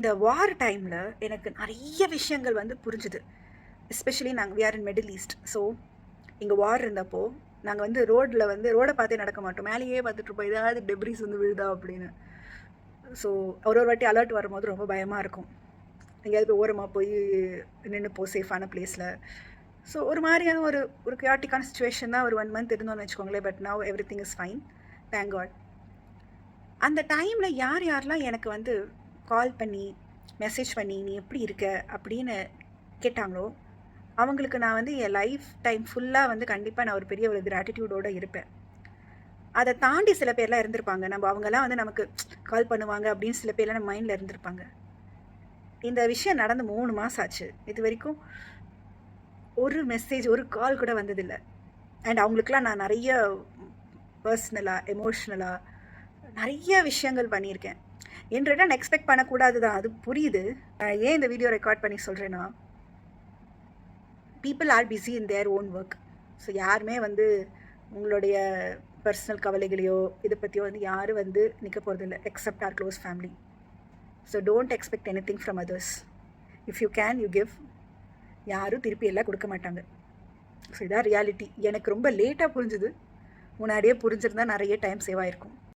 இந்த வார் டைமில் எனக்கு நிறைய விஷயங்கள் வந்து புரிஞ்சுது. எஸ்பெஷலி நாங்கள் we are in middle east. So இங்கே வார் இருந்தப்போ நாங்கள் வந்து ரோடை பார்த்தே நடக்க மாட்டோம், மேலேயே பார்த்துட்ருப்போம் ஏதாவது டெப்ரிஸ் வந்து விழுதா அப்படின்னு. ஸோ ஒரு வாட்டி அலர்ட் வரும்போது ரொம்ப பயமாக இருக்கும். எங்கேயாவது ஓரமாக போய் நின்றுப்போம் சேஃபான பிளேஸில். ஸோ ஒரு மாதிரியான ஒரு ஒரு கியாட்டிக்கான சுச்சுவேஷன் தான் ஒரு 1 மந்த் இருந்தோம்னு வச்சுக்கோங்களேன். But now everything is fine, thank God. அந்த டைமில் யாரெல்லாம் எனக்கு வந்து கால் பண்ணி மெசேஜ் பண்ணி நீ எப்படி இருக்க அப்படின்னு கேட்டாங்களோ அவங்களுக்கு நான் வந்து என் லைஃப் டைம் ஃபுல்லாக வந்து கண்டிப்பாக நான் ஒரு பெரிய ஒரு கிராட்டிடியூடோடு இருப்பேன். அதை தாண்டி சில பேர்லாம் இருந்திருப்பாங்க, நம்ம அவங்கெல்லாம் வந்து நமக்கு கால் பண்ணுவாங்க அப்படின்னு சில பேர்லாம் நம்ம மைண்டில் இருந்திருப்பாங்க. இந்த விஷயம் நடந்து 3 மாதம் ஆச்சு. இது வரைக்கும் ஒரு மெசேஜ் ஒரு கால் கூட வந்ததில்லை. அண்ட் அவங்களுக்குலாம் நான் நிறைய பர்சனலாக எமோஷ்னலாக நிறைய விஷயங்கள் பண்ணியிருக்கேன். என் ரிட்டர்ன் எக்ஸ்பெக்ட் பண்ணக்கூடாது தான், அது புரியுது. ஏன் இந்த வீடியோ ரெக்கார்ட் பண்ணி சொல்கிறேன்னா, people are busy in their own work. So யாருமே வந்து உங்களுடைய பர்சனல் கவலைகளையோ இதை பற்றியோ வந்து யாரும் வந்து நிற்க போகிறதில்ல except our close family. So don't expect anything from others. If you can you give. யாரும் திருப்பி எல்லாம் கொடுக்க மாட்டாங்க. ஸோ இதான் ரியாலிட்டி. எனக்கு ரொம்ப லேட்டாக புரிஞ்சுது. முன்னாடியே புரிஞ்சிருந்தால் நிறைய டைம் சேவ் ஆகிருக்கும்.